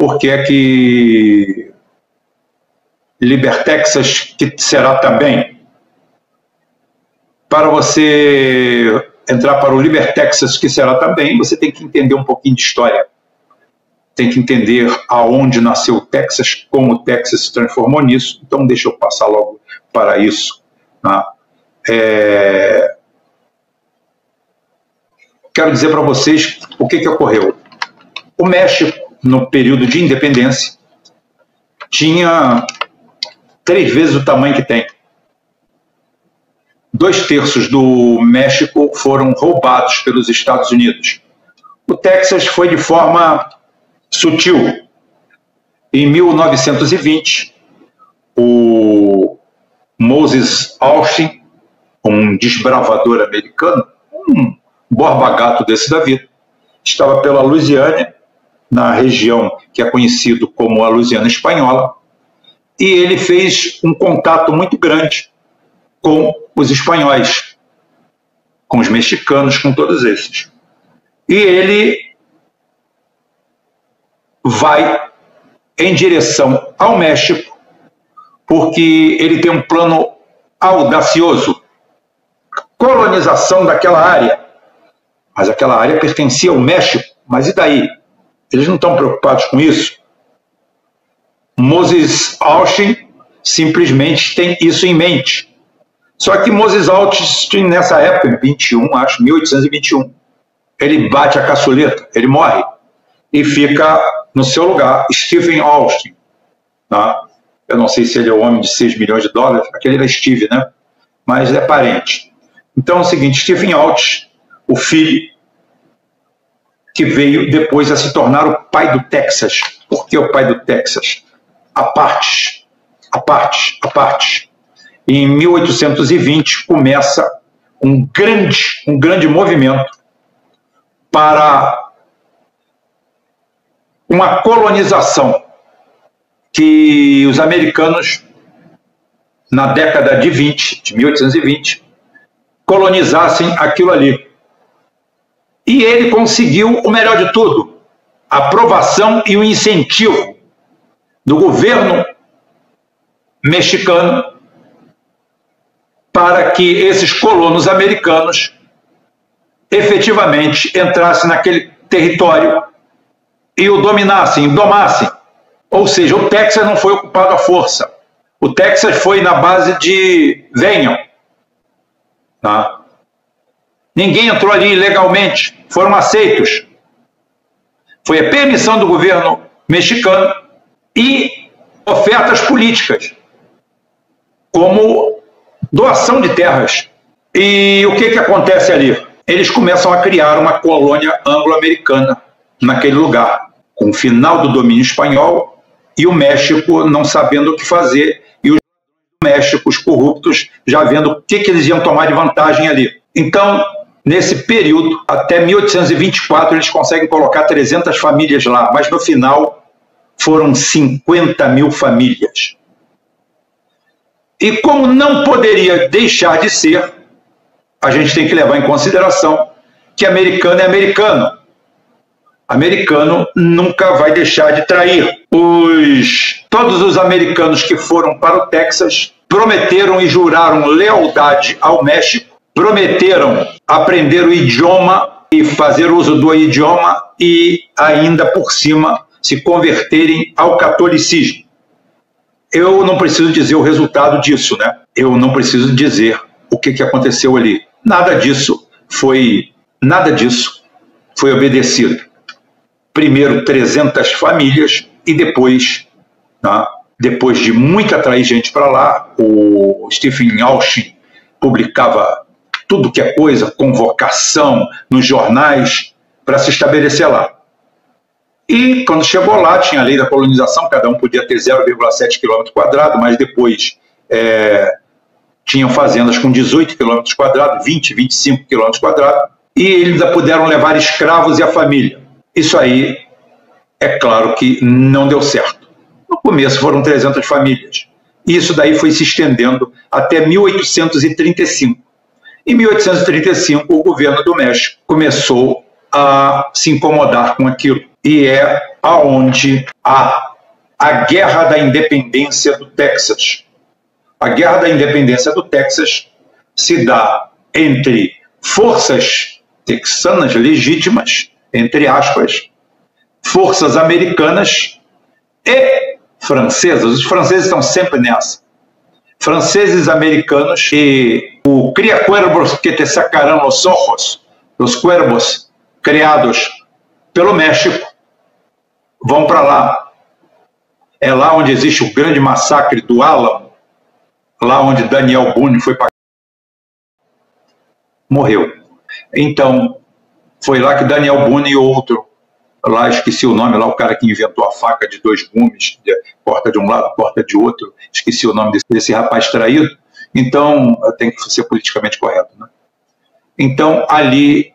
por que é que Libertexas, que será também, para você entrar para o Libertexas, que será também, você tem que entender um pouquinho de história. Tem que entender aonde nasceu o Texas, como o Texas se transformou nisso. Então, deixa eu passar logo para isso. Tá? Quero dizer para vocês o que ocorreu. O México, no período de independência, tinha 3 vezes o tamanho que tem. 2/3 do México foram roubados pelos Estados Unidos. O Texas foi de forma sutil. Em 1920, o Moses Austin, um desbravador americano, um borba-gato desse da vida, estava pela Louisiana, na região que é conhecido como a Louisiana Espanhola, e ele fez um contato muito grande com os espanhóis, com os mexicanos, com todos esses. E ele vai em direção ao México, porque ele tem um plano audacioso, colonização daquela área. Mas aquela área pertencia ao México, mas e daí? Eles não estão preocupados com isso. Moses Austin simplesmente tem isso em mente. Só que Moses Austin, nessa época, em 1821, ele bate a caçuleta, ele morre, e fica no seu lugar Stephen Austin. Tá? Eu não sei se ele é o homem de 6 milhões de dólares, aquele era Steve, né? Mas é parente. Então é o seguinte, Stephen Austin, o filho que veio depois a se tornar o pai do Texas. Por que o pai do Texas? A partes. Em 1820 começa um grande movimento para uma colonização que os americanos, na década de 1820, colonizassem aquilo ali. E ele conseguiu o melhor de tudo, a aprovação e o incentivo do governo mexicano para que esses colonos americanos efetivamente entrassem naquele território e o dominassem. Ou seja, o Texas não foi ocupado à força. O Texas foi na base de venham. Tá? Ninguém entrou ali ilegalmente, foram aceitos. Foi a permissão do governo mexicano e ofertas políticas, como doação de terras. E o que acontece ali? Eles começam a criar uma colônia anglo-americana naquele lugar, com o final do domínio espanhol e o México não sabendo o que fazer, e os México, os corruptos, já vendo o que eles iam tomar de vantagem ali. Então, nesse período, até 1824, eles conseguem colocar 300 famílias lá, mas no final foram 50 mil famílias. E como não poderia deixar de ser, a gente tem que levar em consideração que americano é americano. Americano nunca vai deixar de trair. Todos os americanos que foram para o Texas prometeram e juraram lealdade ao México, prometeram aprender o idioma e fazer uso do idioma e ainda por cima se converterem ao catolicismo. Eu não preciso dizer o resultado disso, né? Eu não preciso dizer o que aconteceu ali. Nada disso foi obedecido. Primeiro 300 famílias e depois, tá? Depois de muito atrair gente para lá, o Stephen Austin publicava tudo que é coisa, convocação nos jornais para se estabelecer lá. E quando chegou lá, tinha a lei da colonização, cada um podia ter 0,7 km², mas depois tinham fazendas com 18 km², 20, 25 km², e eles puderam levar escravos e a família. Isso aí, é claro que não deu certo. No começo foram 300 famílias. E isso daí foi se estendendo até 1835. Em 1835, o governo do México começou a se incomodar com aquilo e é aonde há a Guerra da Independência do Texas. A Guerra da Independência do Texas se dá entre forças texanas legítimas, entre aspas, forças americanas e francesas. Os franceses estão sempre nessa. Franceses, americanos e o cria cuervos que te sacarão los ojos, os cuervos criados pelo México, vão para lá. É lá onde existe o grande massacre do Álamo, lá onde Daniel Boone foi para... morreu. Então, foi lá que Daniel Boone e outro, lá esqueci o nome, lá o cara que inventou a faca de 2 gumes, porta de um lado, porta de outro, esqueci o nome desse rapaz traído. Então, tem que ser politicamente correto, né? Então, ali,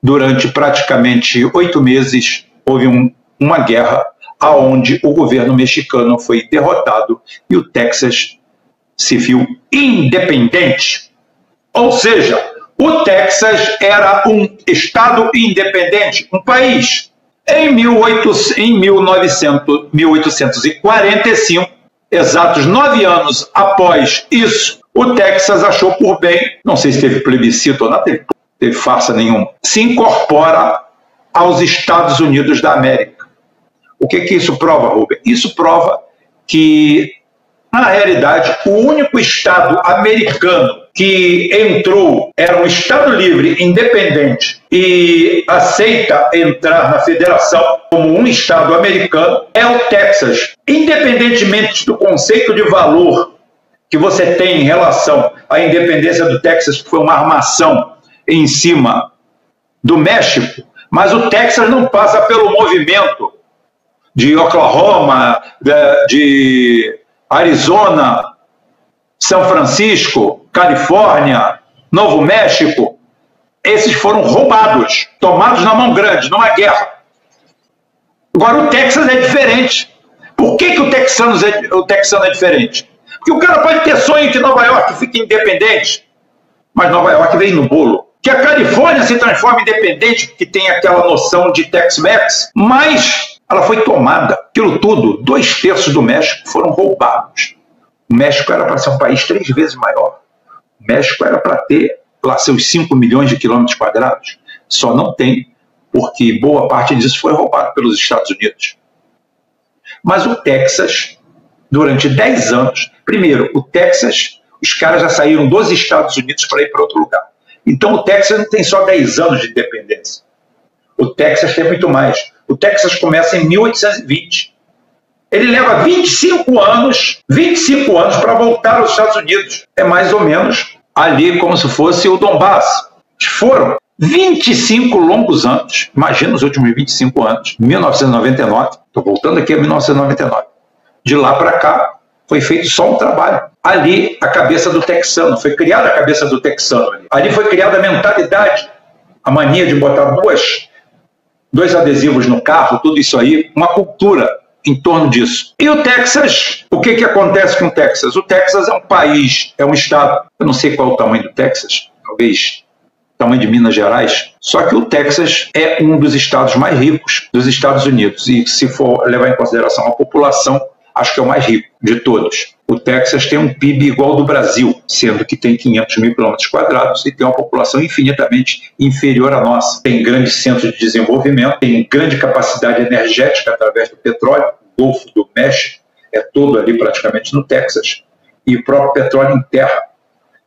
durante praticamente 8 meses, houve uma guerra aonde o governo mexicano foi derrotado e o Texas se viu independente. Ou seja, o Texas era um estado independente, um país. Em 1845, exatos 9 anos após isso, o Texas achou por bem, não sei se teve plebiscito ou não, teve farsa nenhuma, se incorpora aos Estados Unidos da América. O que isso prova, Rubem? Isso prova que, na realidade, o único estado americano que entrou era um estado livre, independente e aceita entrar na federação como um estado americano é o Texas. Independentemente do conceito de valor que você tem em relação à independência do Texas, que foi uma armação em cima do México, mas o Texas não passa pelo movimento de Oklahoma, de Arizona, São Francisco, Califórnia, Novo México. Esses foram roubados, tomados na mão grande, numa guerra. Agora, o Texas é diferente. Por que o texano é diferente? Porque o cara pode ter sonho que Nova York fique independente, mas Nova York vem no bolo. Que a Califórnia se transforme independente, que tem aquela noção de Tex-Mex, mas ela foi tomada. Aquilo tudo, 2/3 do México foram roubados. O México era para ser um país 3 vezes maior. O México era para ter lá seus 5 milhões de quilômetros quadrados. Só não tem, porque boa parte disso foi roubado pelos Estados Unidos. Mas o Texas, durante 10 anos, primeiro, o Texas, os caras já saíram dos Estados Unidos para ir para outro lugar. Então o Texas não tem só 10 anos de independência. O Texas tem muito mais. O Texas começa em 1820. Ele leva 25 anos para voltar aos Estados Unidos. É mais ou menos ali como se fosse o Donbass. Foram 25 longos anos, imagina os últimos 25 anos, 1999, estou voltando aqui a 1999. De lá para cá, foi feito só um trabalho. Ali, a cabeça do texano, foi criada a cabeça do texano. Ali foi criada a mentalidade, a mania de botar dois adesivos no carro, tudo isso aí, uma cultura em torno disso. E o Texas, o que acontece com o Texas? O Texas é um país, é um estado, eu não sei qual é o tamanho do Texas, talvez o tamanho de Minas Gerais, só que o Texas é um dos estados mais ricos dos Estados Unidos, e se for levar em consideração a população, acho que é o mais rico de todos. O Texas tem um PIB igual ao do Brasil, sendo que tem 500 mil quilômetros quadrados e tem uma população infinitamente inferior à nossa. Tem grandes centros de desenvolvimento, tem grande capacidade energética através do petróleo. O Golfo do México é todo ali praticamente no Texas. E o próprio petróleo em terra.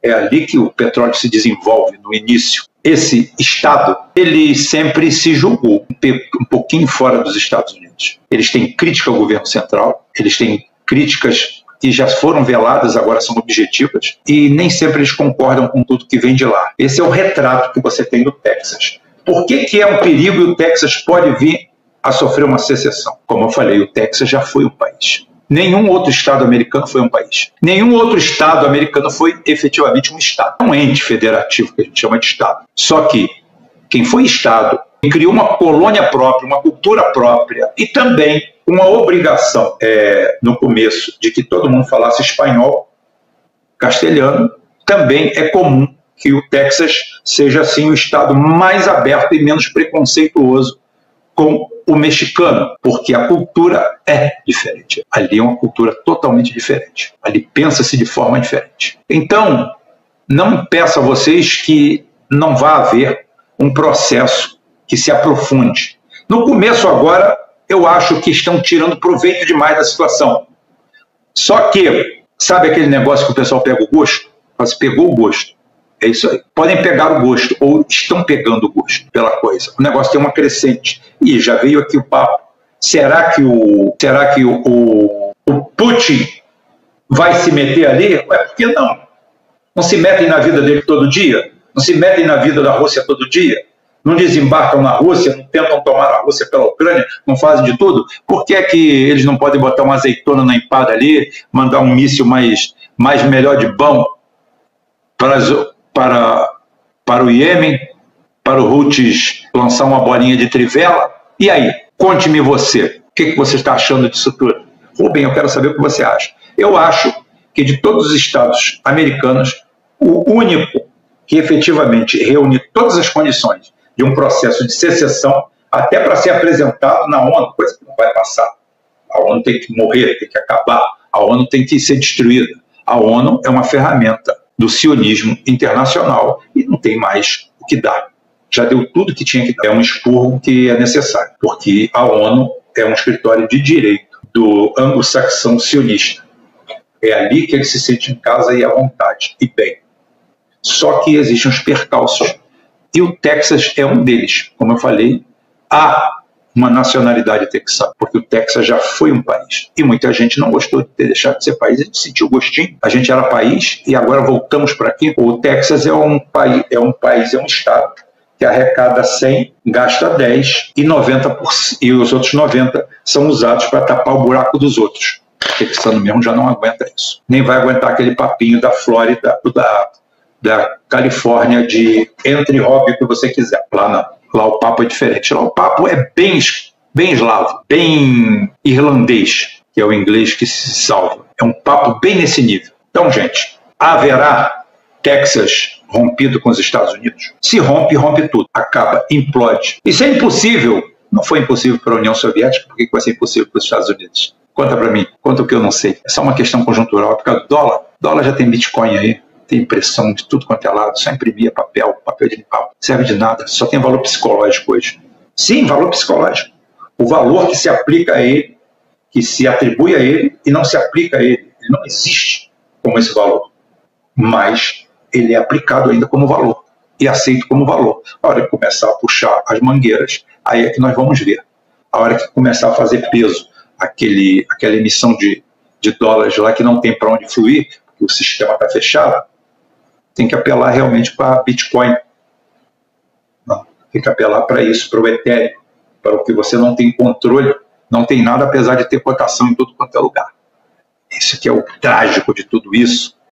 É ali que o petróleo se desenvolve no início. Esse estado, ele sempre se julgou um pouquinho fora dos Estados Unidos. Eles têm crítica ao governo central, eles têm críticas que já foram veladas, agora são objetivas, e nem sempre eles concordam com tudo que vem de lá. Esse é o retrato que você tem do Texas. Por que é um perigo e o Texas pode vir a sofrer uma secessão? Como eu falei, o Texas já foi um país. Nenhum outro estado americano foi um país. Nenhum outro estado americano foi efetivamente um estado. Um ente federativo que a gente chama de estado. Só que quem foi estado criou uma colônia própria, uma cultura própria e também uma obrigação no começo de que todo mundo falasse espanhol, castelhano. Também é comum que o Texas seja assim o estado mais aberto e menos preconceituoso com o mexicano, porque a cultura é diferente. Ali é uma cultura totalmente diferente. Ali pensa-se de forma diferente. Então, não peço a vocês que não vá haver um processo que se aprofunde. No começo agora, eu acho que estão tirando proveito demais da situação. Só que, sabe aquele negócio que o pessoal pega o gosto? Você pegou o gosto. É isso aí. Podem pegar o gosto, ou estão pegando o gosto pela coisa. O negócio tem uma crescente. E já veio aqui o papo. Será que o Putin vai se meter ali? Por que não? Não se metem na vida dele todo dia? Não se metem na vida da Rússia todo dia? Não desembarcam na Rússia, não tentam tomar a Rússia pela Ucrânia, não fazem de tudo? Por que é que eles não podem botar uma azeitona na empada ali, mandar um míssil mais melhor de bom para o Iêmen, para o Houthis lançar uma bolinha de trivela? E aí, conte-me você, o que você está achando disso tudo? Rubem, eu quero saber o que você acha. Eu acho que de todos os estados americanos, o único que efetivamente reúne todas as condições de um processo de secessão, até para ser apresentado na ONU, coisa que não vai passar. A ONU tem que morrer, tem que acabar, a ONU tem que ser destruída. A ONU é uma ferramenta do sionismo internacional e não tem mais o que dar. Já deu tudo que tinha que dar. É um expurgo que é necessário, porque a ONU é um escritório de direito do anglo-saxão sionista. É ali que ele se sente em casa e à vontade, e bem. Só que existem os percalços. E o Texas é um deles. Como eu falei, há uma nacionalidade texana, porque o Texas já foi um país. E muita gente não gostou de ter deixado de ser país, a gente sentiu o gostinho. A gente era país e agora voltamos para aqui. O Texas é um estado que arrecada 100, gasta 10 e 90%, e os outros 90% são usados para tapar o buraco dos outros. O texano mesmo já não aguenta isso. Nem vai aguentar aquele papinho da Flórida, da Califórnia, de entre hobby o que você quiser. Lá não. Lá o papo é diferente. Lá o papo é bem eslavo, bem irlandês, que é o inglês que se salva. É um papo bem nesse nível. Então, gente, haverá Texas rompido com os Estados Unidos? Se rompe, rompe tudo. Acaba, implode. Isso é impossível. Não foi impossível para a União Soviética, por que vai ser impossível para os Estados Unidos? Conta para mim, conta o que eu não sei. É só uma questão conjuntural, por causa do dólar. O dólar já tem Bitcoin aí, tem impressão de tudo quanto é lado, só imprimia papel de limpar. Serve de nada, só tem valor psicológico hoje. Sim, valor psicológico. O valor que se aplica a ele, que se atribui a ele e não se aplica a ele. Ele não existe como esse valor. Mas ele é aplicado ainda como valor e aceito como valor. A hora que começar a puxar as mangueiras, aí é que nós vamos ver. A hora que começar a fazer peso aquela emissão de dólares lá que não tem para onde fluir, porque o sistema está fechado, tem que apelar realmente para Bitcoin. Não, tem que apelar para isso, para o Ethereum, para o que você não tem controle, não tem nada, apesar de ter cotação em tudo quanto é lugar. Isso que é o trágico de tudo isso,